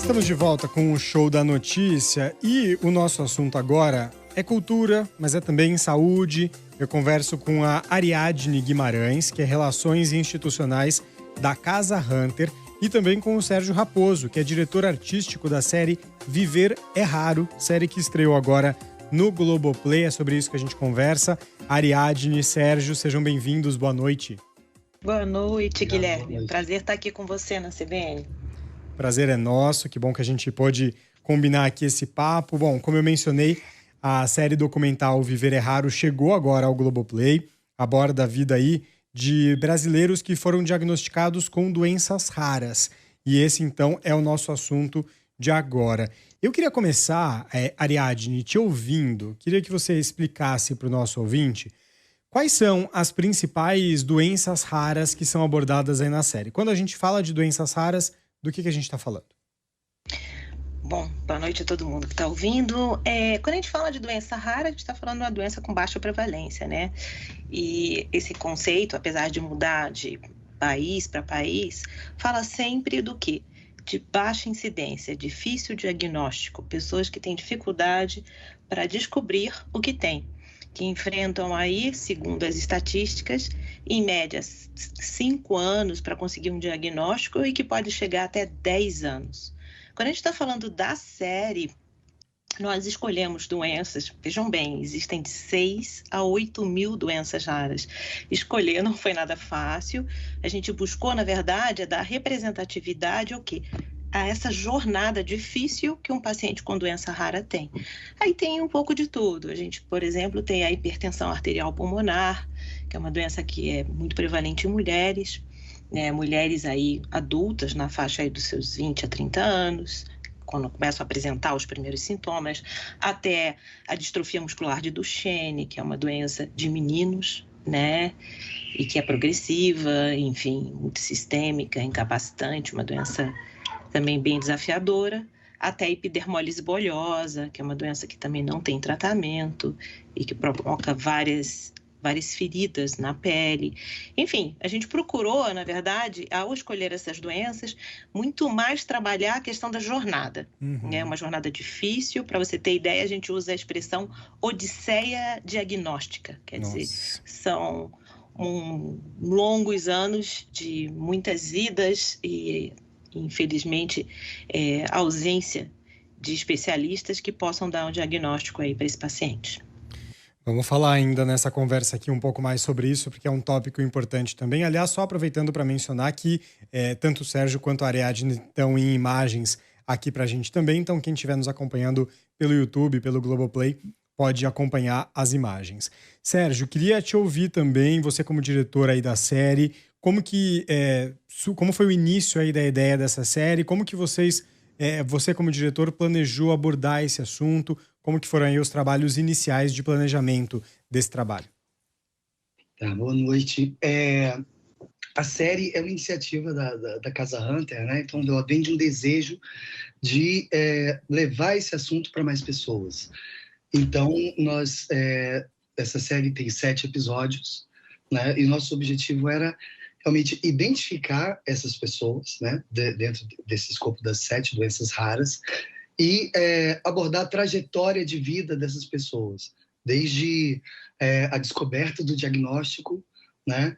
Estamos de volta com o Show da Notícia e o nosso assunto agora é cultura, mas é também saúde. Eu converso com a Ariadne Guimarães, que é Relações Institucionais da Casa Hunter, e também com o Sérgio Raposo, que é diretor artístico da série Viver é Raro, série que estreou agora no Globoplay. É sobre isso que a gente conversa. Ariadne, Sérgio, sejam bem-vindos. Boa noite. Boa noite, Guilherme. Prazer estar aqui com você na CBN. Prazer é nosso, que bom que a gente pôde combinar aqui esse papo. Bom, como eu mencionei, a série documental Viver é Raro chegou agora ao Globoplay, aborda a vida aí de brasileiros que foram diagnosticados com doenças raras. E esse, então, é o nosso assunto de agora. Eu queria começar, Ariadne, te ouvindo, queria que você explicasse para o nosso ouvinte quais são as principais doenças raras que são abordadas aí na série. Quando a gente fala de doenças raras, do que a gente está falando? Bom, boa noite a todo mundo que está ouvindo. Quando a gente fala de doença rara, a gente está falando de uma doença com baixa prevalência, né? E esse conceito, apesar de mudar de país para país, fala sempre do quê? De baixa incidência, difícil diagnóstico, pessoas que têm dificuldade para descobrir o que têm, que enfrentam aí, segundo as estatísticas, em média 5 anos para conseguir um diagnóstico e que pode chegar até 10 anos. Quando a gente está falando da série, nós escolhemos doenças, vejam bem, existem de 6 a 8 mil doenças raras. Escolher não foi nada fácil, a gente buscou, na verdade, dar representatividade ao quê? A essa jornada difícil que um paciente com doença rara tem. Aí tem um pouco de tudo. A gente, por exemplo, tem a hipertensão arterial pulmonar, que é uma doença que é muito prevalente em mulheres, né? Mulheres aí adultas, na faixa aí dos seus 20 a 30 anos, quando começam a apresentar os primeiros sintomas, até a distrofia muscular de Duchenne, que é uma doença de meninos, né? E que é progressiva, enfim, multissistêmica, incapacitante, uma doença também bem desafiadora, até a epidermólise bolhosa, que é uma doença que também não tem tratamento e que provoca várias feridas na pele. Enfim, a gente procurou, na verdade, ao escolher essas doenças, muito mais trabalhar a questão da jornada. É uma jornada difícil. Para você ter ideia, a gente usa a expressão odisseia diagnóstica. Quer dizer, são longos anos de muitas idas e, infelizmente, ausência de especialistas que possam dar um diagnóstico aí para esse paciente. Vamos falar ainda nessa conversa aqui um pouco mais sobre isso, porque é um tópico importante também. Aliás, só aproveitando para mencionar que tanto o Sérgio quanto a Ariadne estão em imagens aqui para a gente também. Então, quem estiver nos acompanhando pelo YouTube, pelo Globoplay, pode acompanhar as imagens. Sérgio, queria te ouvir também, você como diretor aí da série, como foi o início aí da ideia dessa série, como que você como diretor planejou abordar esse assunto, como que foram aí os trabalhos iniciais de planejamento desse trabalho? Tá, boa noite. A série é uma iniciativa da Casa Hunter, né? Então ela vem de um desejo de levar esse assunto para mais pessoas. Então essa série tem 7 episódios, né? E nosso objetivo era realmente identificar essas pessoas, né? Dentro desse escopo das 7 doenças raras, e abordar a trajetória de vida dessas pessoas, desde a descoberta do diagnóstico, né?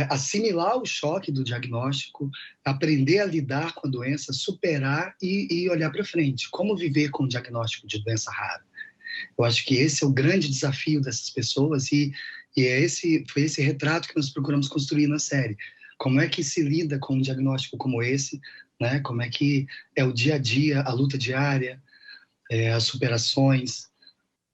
Assimilar o choque do diagnóstico, aprender a lidar com a doença, superar e olhar para frente. Como viver com o diagnóstico de doença rara? Eu acho que esse é o grande desafio dessas pessoas e foi esse retrato que nós procuramos construir na série. Como é que se lida com um diagnóstico como esse, né? Como é que é o dia a dia, a luta diária, as superações.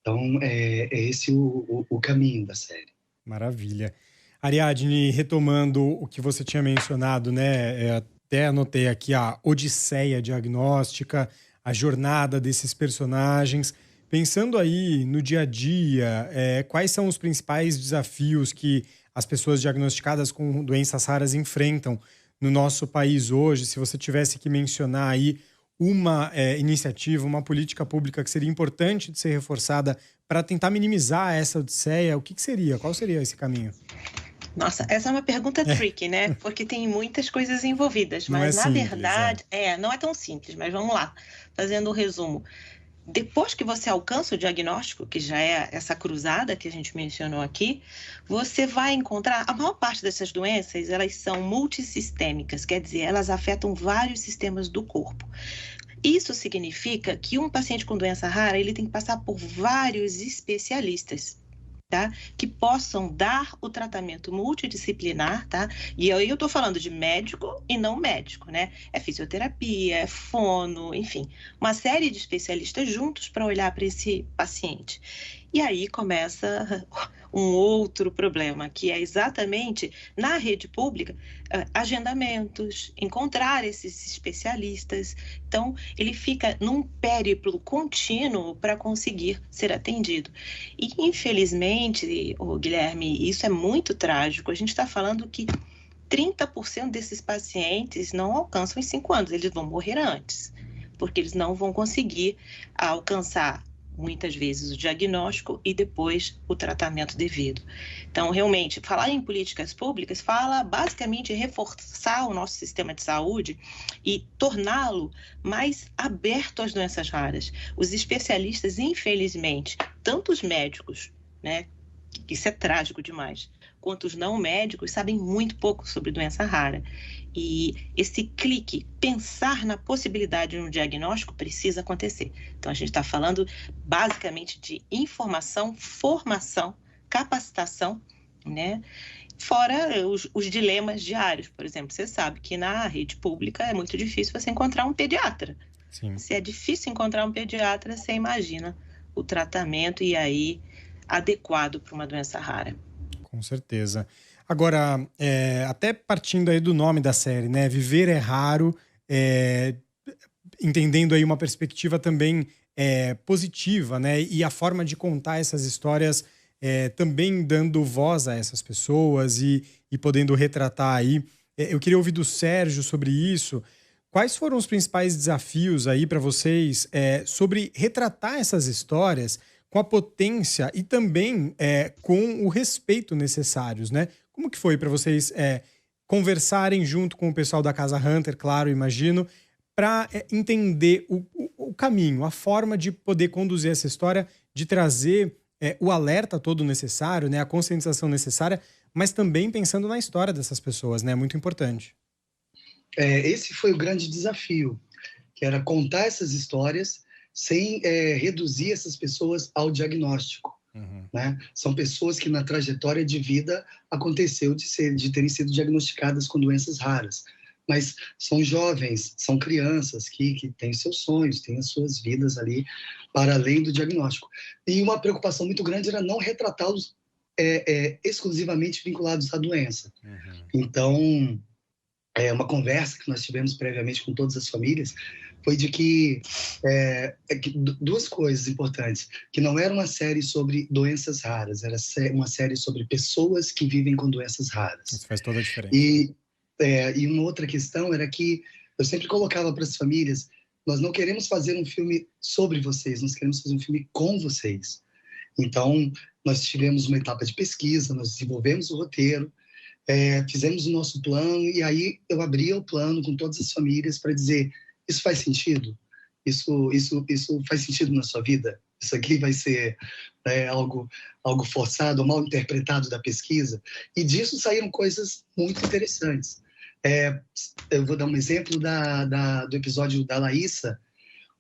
Então, é esse o caminho da série. Maravilha. Ariadne, retomando o que você tinha mencionado, né? Até anotei aqui a odisseia diagnóstica, a jornada desses personagens. Pensando aí no dia a dia, quais são os principais desafios que as pessoas diagnosticadas com doenças raras enfrentam no nosso país hoje? Se você tivesse que mencionar aí uma iniciativa, uma política pública que seria importante de ser reforçada para tentar minimizar essa odisseia, o que seria? Qual seria esse caminho? Nossa, essa é uma pergunta tricky, né? Porque tem muitas coisas envolvidas, Não é mas na simples, verdade, não é tão simples, mas vamos lá, fazendo o resumo. Depois que você alcança o diagnóstico, que já é essa cruzada que a gente mencionou aqui, você vai encontrar, a maior parte dessas doenças, elas são multissistêmicas, quer dizer, elas afetam vários sistemas do corpo. Isso significa que um paciente com doença rara, ele tem que passar por vários especialistas, tá? Que possam dar o tratamento multidisciplinar, tá? E aí eu estou falando de médico e não médico, né? É fisioterapia, é fono, enfim, uma série de especialistas juntos para olhar para esse paciente. E aí começa um outro problema, que é exatamente na rede pública, agendamentos, encontrar esses especialistas. Então, ele fica num périplo contínuo para conseguir ser atendido. E, infelizmente, Guilherme, isso é muito trágico. A gente está falando que 30% desses pacientes não alcançam em 5 anos, eles vão morrer antes, porque eles não vão conseguir alcançar muitas vezes o diagnóstico e depois o tratamento devido. Então, realmente, falar em políticas públicas fala basicamente reforçar o nosso sistema de saúde e torná-lo mais aberto às doenças raras. Os especialistas, infelizmente, tanto os médicos, né, isso é trágico demais, quanto os não médicos sabem muito pouco sobre doença rara. E esse clique, pensar na possibilidade de um diagnóstico, precisa acontecer. Então, a gente está falando basicamente de informação, formação, capacitação, né? Fora os dilemas diários. Por exemplo, você sabe que na rede pública é muito difícil você encontrar um pediatra. Sim. Se é difícil encontrar um pediatra, você imagina o tratamento e aí adequado para uma doença rara. Com certeza. Agora, até partindo aí do nome da série, né? Viver é raro, entendendo aí uma perspectiva também positiva, né? E a forma de contar essas histórias também dando voz a essas pessoas e podendo retratar aí. Eu queria ouvir do Sérgio sobre isso. Quais foram os principais desafios aí para vocês sobre retratar essas histórias com a potência e também com o respeito necessários, né? Como que foi para vocês conversarem junto com o pessoal da Casa Hunter, claro, imagino, para entender o caminho, a forma de poder conduzir essa história, de trazer o alerta todo necessário, né? A conscientização necessária, mas também pensando na história dessas pessoas, né? Muito importante. Esse foi o grande desafio, que era contar essas histórias sem reduzir essas pessoas ao diagnóstico. Uhum. Né? São pessoas que na trajetória de vida aconteceu de terem sido diagnosticadas com doenças raras, mas são jovens, são crianças que têm seus sonhos, têm as suas vidas ali para além do diagnóstico. E uma preocupação muito grande era não retratá-los exclusivamente vinculados à doença. Uhum. Então, uma conversa que nós tivemos previamente com todas as famílias foi de que duas coisas importantes, que não era uma série sobre doenças raras, era uma série sobre pessoas que vivem com doenças raras. Isso faz toda a diferença. E uma outra questão era que eu sempre colocava para as famílias, nós não queremos fazer um filme sobre vocês, nós queremos fazer um filme com vocês. Então, nós tivemos uma etapa de pesquisa, nós desenvolvemos o roteiro, fizemos o nosso plano, e aí eu abria o plano com todas as famílias para dizer, isso faz sentido? Isso faz sentido na sua vida? Isso aqui vai ser algo forçado ou mal interpretado da pesquisa? E disso saíram coisas muito interessantes. Eu vou dar um exemplo do episódio da Laísa,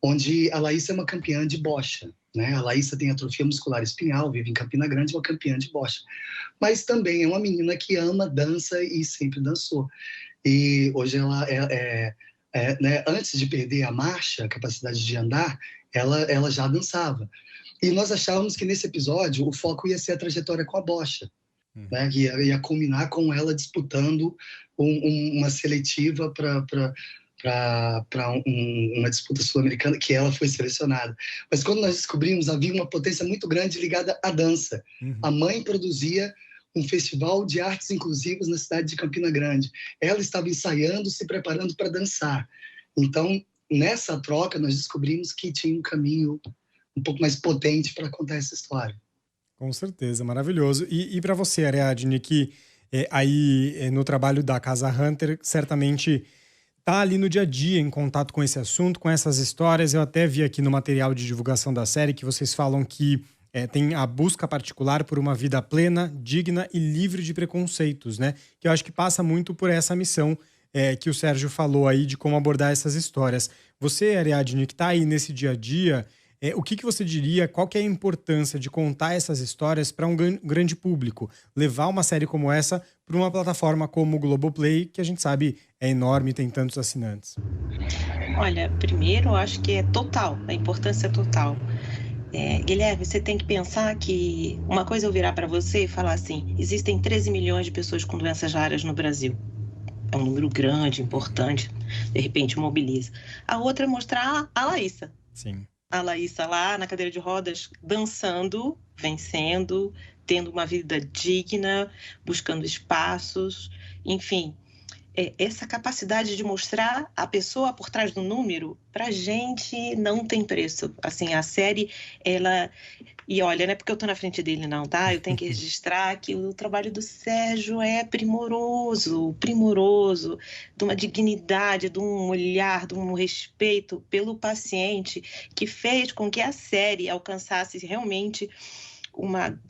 onde a Laísa é uma campeã de bocha. Né? A Laísa tem atrofia muscular espinhal, vive em Campina Grande, é uma campeã de bocha. Mas também é uma menina que ama dança e sempre dançou. E hoje ela né, antes de perder a marcha, a capacidade de andar, ela já dançava. E nós achávamos que nesse episódio o foco ia ser a trajetória com a bocha, né, que ia culminar com ela disputando uma seletiva para uma disputa sul-americana, que ela foi selecionada. Mas quando nós descobrimos, havia uma potência muito grande ligada à dança. Uhum. A mãe produzia um festival de artes inclusivas na cidade de Campina Grande. Ela estava ensaiando, se preparando para dançar. Então, nessa troca, nós descobrimos que tinha um caminho um pouco mais potente para contar essa história. Com certeza, maravilhoso. E para você, Ariadne, que aí no trabalho da Casa Hunter, certamente está ali no dia a dia, em contato com esse assunto, com essas histórias. Eu até vi aqui no material de divulgação da série que vocês falam que tem a busca particular por uma vida plena, digna e livre de preconceitos, né? Que eu acho que passa muito por essa missão que o Sérgio falou aí de como abordar essas histórias. Você, Ariadne, que está aí nesse dia a dia, o que você diria, qual que é a importância de contar essas histórias para um grande público? Levar uma série como essa para uma plataforma como o Globoplay, que a gente sabe é enorme e tem tantos assinantes. Olha, primeiro eu acho que é total, a importância é total. Guilherme, você tem que pensar que uma coisa é eu virar para você e falar assim, existem 13 milhões de pessoas com doenças raras no Brasil. É um número grande, importante, de repente mobiliza. A outra é mostrar a Laísa. Sim. A Laísa lá na cadeira de rodas, dançando, vencendo, tendo uma vida digna, buscando espaços, enfim. Essa capacidade de mostrar a pessoa por trás do número, pra gente não tem preço. Assim, a série, ela... E olha, não é porque eu tô na frente dele não, tá? Eu tenho que registrar que o trabalho do Sérgio é primoroso, primoroso, de uma dignidade, de um olhar, de um respeito pelo paciente, que fez com que a série alcançasse realmente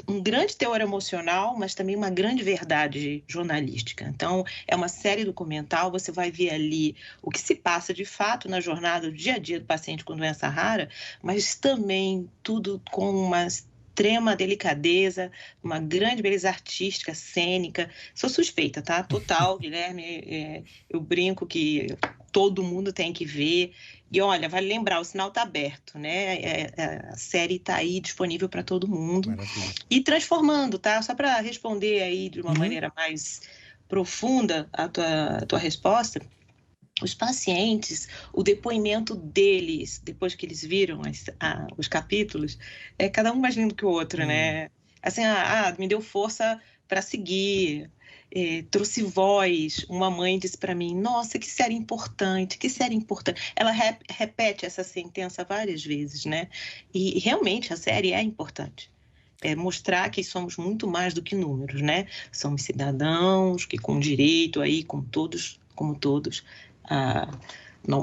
um grande teor emocional, mas também uma grande verdade jornalística. Então, é uma série documental, você vai ver ali o que se passa de fato na jornada do dia a dia do paciente com doença rara, mas também tudo com uma extrema delicadeza, uma grande beleza artística, cênica. Sou suspeita, tá? Total, Guilherme, eu brinco que todo mundo tem que ver. E olha, vale lembrar, o sinal está aberto, né? A série está aí disponível para todo mundo. Maravilha. E transformando, tá? Só para responder aí de uma maneira mais profunda a tua resposta, os pacientes, o depoimento deles, depois que eles viram os capítulos, é cada um mais lindo que o outro, né? Assim, me deu força para seguir. Trouxe voz. Uma mãe disse para mim, nossa, que série importante, que série importante. Ela repete essa sentença várias vezes, né? E realmente a série é importante. É mostrar que somos muito mais do que números, né? Somos cidadãos que com direito aí, como todos, o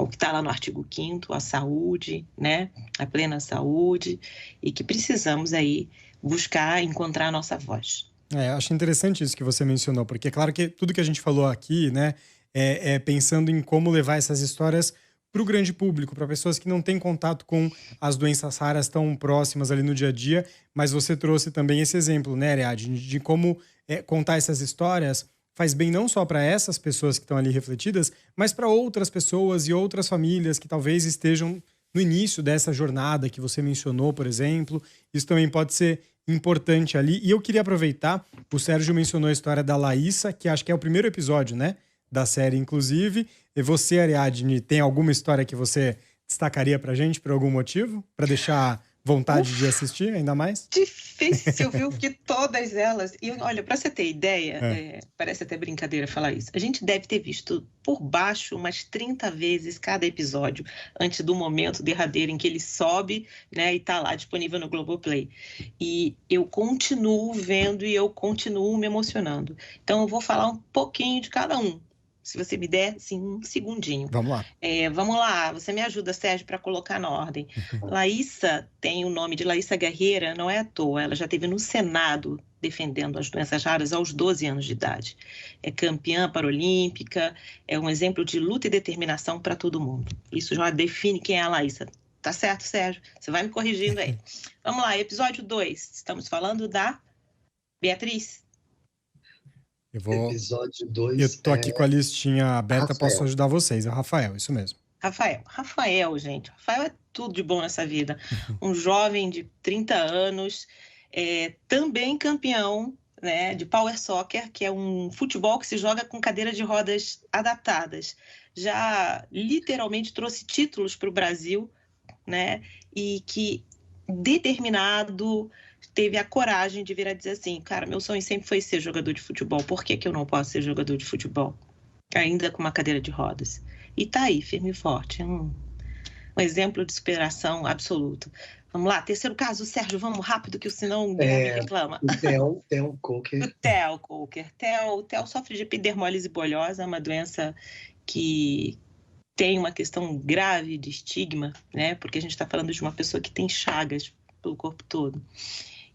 que está lá no artigo 5º, a saúde, né? A plena saúde, e que precisamos aí buscar encontrar a nossa voz. Eu acho interessante isso que você mencionou, porque é claro que tudo que a gente falou aqui, né, é pensando em como levar essas histórias para o grande público, para pessoas que não têm contato com as doenças raras tão próximas ali no dia a dia, mas você trouxe também esse exemplo, né, Ariadne, de como contar essas histórias faz bem não só para essas pessoas que estão ali refletidas, mas para outras pessoas e outras famílias que talvez estejam no início dessa jornada que você mencionou, por exemplo. Isso também pode ser importante ali. E eu queria aproveitar, o Sérgio mencionou a história da Laísa, que acho que é o primeiro episódio, né, da série, inclusive. E você, Ariadne, tem alguma história que você destacaria pra gente por algum motivo? Para deixar vontade de assistir ainda mais? Difícil, viu? Que todas elas... E olha, para você ter ideia, parece até brincadeira falar isso, a gente deve ter visto por baixo umas 30 vezes cada episódio, antes do momento derradeiro em que ele sobe, né, e tá lá disponível no Globoplay. E eu continuo vendo e eu continuo me emocionando. Então eu vou falar um pouquinho de cada um. Se você me der, assim, um segundinho. Vamos lá. Vamos lá, você me ajuda, Sérgio, para colocar na ordem. Laísa tem o nome de Laísa Guerreira, não é à toa. Ela já esteve no Senado defendendo as doenças raras aos 12 anos de idade. É campeã paralímpica, é um exemplo de luta e determinação para todo mundo. Isso já define quem é a Laísa. Tá certo, Sérgio? Você vai me corrigindo aí. Vamos lá, episódio 2. Estamos falando da Beatriz. Episódio 2. Eu tô aqui com a listinha aberta, Rafael. Posso ajudar vocês. É o Rafael, isso mesmo. Rafael, gente. Rafael é tudo de bom nessa vida. Um jovem de 30 anos, também campeão, né, de Power Soccer, que é um futebol que se joga com cadeira de rodas adaptadas. Já literalmente trouxe títulos para o Brasil, né, e que determinado teve a coragem de vir a dizer assim, cara, meu sonho sempre foi ser jogador de futebol, por que eu não posso ser jogador de futebol? Ainda com uma cadeira de rodas. E tá aí, firme e forte, um exemplo de superação absoluto. Vamos lá, terceiro caso, Sérgio, vamos rápido, que senão o Guilherme reclama. O Theo Coker. O Theo Coker. Theo sofre de epidermólise bolhosa, uma doença que tem uma questão grave de estigma, né? Porque a gente está falando de uma pessoa que tem chagas pelo corpo todo.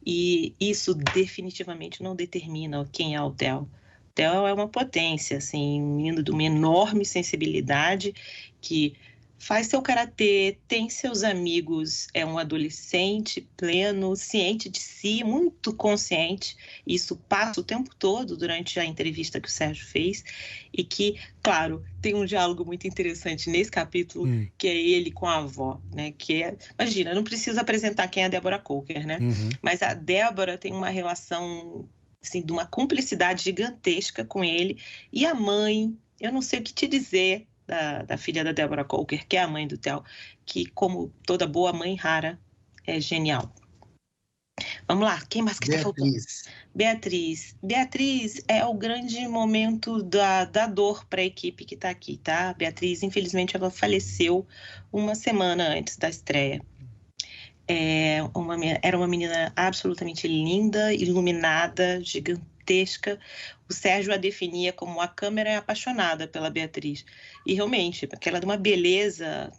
E isso definitivamente não determina quem é o Theo. O Theo é uma potência, assim, um menino de uma enorme sensibilidade que faz seu karatê, tem seus amigos, é um adolescente pleno, ciente de si, muito consciente. Isso passa o tempo todo durante a entrevista que o Sérgio fez e que, claro, tem um diálogo muito interessante nesse capítulo, que é ele com a avó, né? Imagina, não precisa apresentar quem é a Deborah Coker, né? Mas a Débora tem uma relação, assim, de uma cumplicidade gigantesca com ele. E a mãe, eu não sei o que te dizer, da filha da Deborah Coker, que é a mãe do Theo, que, como toda boa mãe rara, é genial. Vamos lá, quem mais que está faltando? Beatriz. Beatriz é o grande momento da dor para a equipe que está aqui, tá? Beatriz, infelizmente, ela faleceu uma semana antes da estreia. Era uma menina absolutamente linda, iluminada, gigantesca. O Sérgio a definia como a câmera apaixonada pela Beatriz. E realmente, porque ela é de uma beleza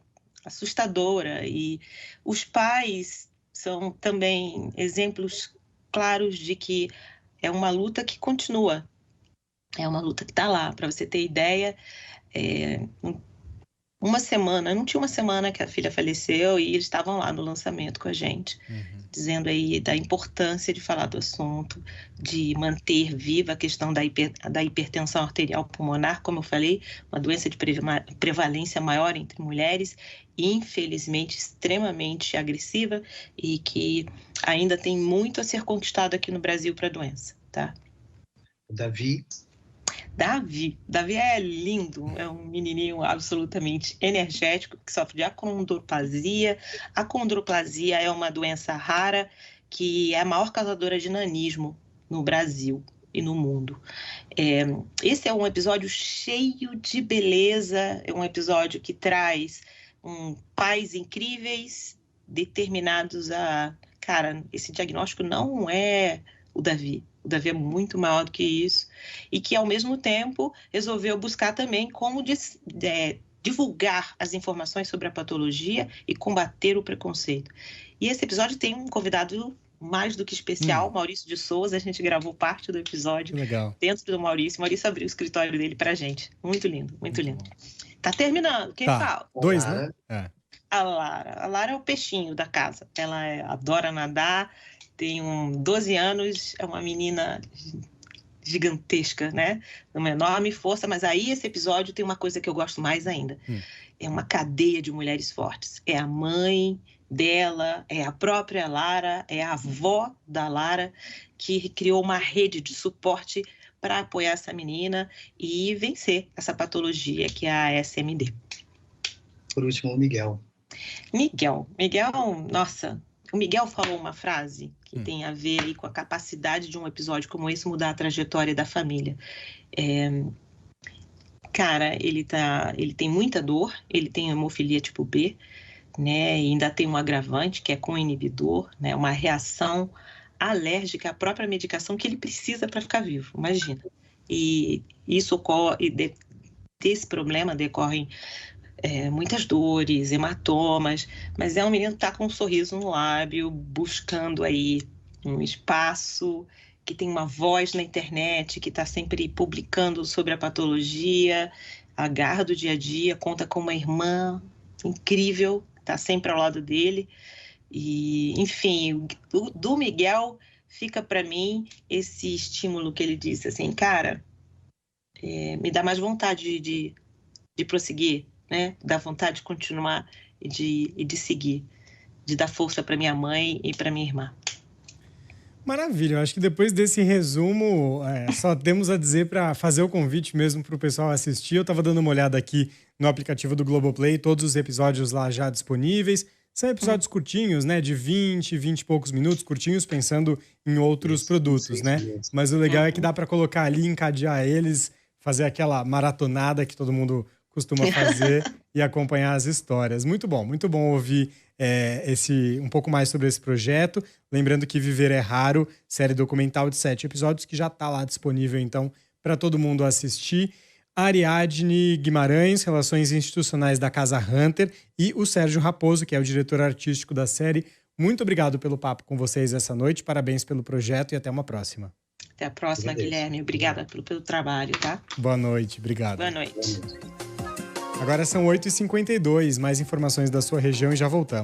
assustadora. E os pais são também exemplos claros de que é uma luta que continua. É uma luta que está lá. Para você ter ideia, não tinha uma semana que a filha faleceu e eles estavam lá no lançamento com a gente, dizendo aí da importância de falar do assunto, de manter viva a questão da hipertensão arterial pulmonar, como eu falei, uma doença de prevalência maior entre mulheres, infelizmente extremamente agressiva e que ainda tem muito a ser conquistado aqui no Brasil para a doença, tá? Davi é lindo, é um menininho absolutamente energético que sofre de acondroplasia. A acondroplasia é uma doença rara que é a maior causadora de nanismo no Brasil e no mundo. Esse é um episódio cheio de beleza, é um episódio que traz pais incríveis determinados a... Cara, esse diagnóstico não é o Davi. O Davi é muito maior do que isso e que, ao mesmo tempo, resolveu buscar também como divulgar as informações sobre a patologia e combater o preconceito. E esse episódio tem um convidado mais do que especial, Maurício de Souza. A gente gravou parte do episódio dentro do Maurício. O Maurício abriu o escritório dele pra gente. Muito lindo, muito lindo. Tá terminando. Quem fala? 2, né? A Lara é o peixinho da casa. Ela adora nadar, tem 12 anos, é uma menina gigantesca, né? Uma enorme força, mas aí esse episódio tem uma coisa que eu gosto mais ainda. É uma cadeia de mulheres fortes. É a mãe dela, é a própria Lara, é a avó da Lara, que criou uma rede de suporte para apoiar essa menina e vencer essa patologia que é a SMD. Por último, o Miguel. Miguel, nossa... O Miguel falou uma frase que tem a ver aí com a capacidade de um episódio como esse mudar a trajetória da família. Cara, ele tem muita dor, ele tem hemofilia tipo B, né? E ainda tem um agravante que é com inibidor, né? Uma reação alérgica à própria medicação que ele precisa para ficar vivo, imagina. E isso ocorre, desse problema decorrem muitas dores, hematomas, mas é um menino que está com um sorriso no lábio, buscando aí um espaço, que tem uma voz na internet, que está sempre publicando sobre a patologia, a garra do dia a dia, conta com uma irmã incrível, está sempre ao lado dele. E, enfim, do Miguel fica para mim esse estímulo que ele disse assim, cara, me dá mais vontade de prosseguir, né? Dá vontade de continuar e de seguir, de dar força para minha mãe e para minha irmã. Maravilha, eu acho que depois desse resumo, só temos a dizer para fazer o convite mesmo para o pessoal assistir. Eu estava dando uma olhada aqui no aplicativo do Globoplay, todos os episódios lá já disponíveis. São episódios curtinhos, né? De 20 e poucos minutos, curtinhos, pensando em outros produtos, né? Mas o legal é que dá para colocar ali, encadear eles, fazer aquela maratonada que todo mundo costuma fazer e acompanhar as histórias. Muito bom ouvir um pouco mais sobre esse projeto. Lembrando que Viver é Raro, série documental de 7 episódios, que já está lá disponível, então, para todo mundo assistir. Ariadne Guimarães, Relações Institucionais da Casa Hunter, e o Sérgio Raposo, que é o diretor artístico da série. Muito obrigado pelo papo com vocês essa noite, parabéns pelo projeto e até uma próxima. Até a próxima, Guilherme. Obrigada pelo trabalho, tá? Boa noite, obrigado. Boa noite. Agora são 8h52, mais informações da sua região e já voltamos.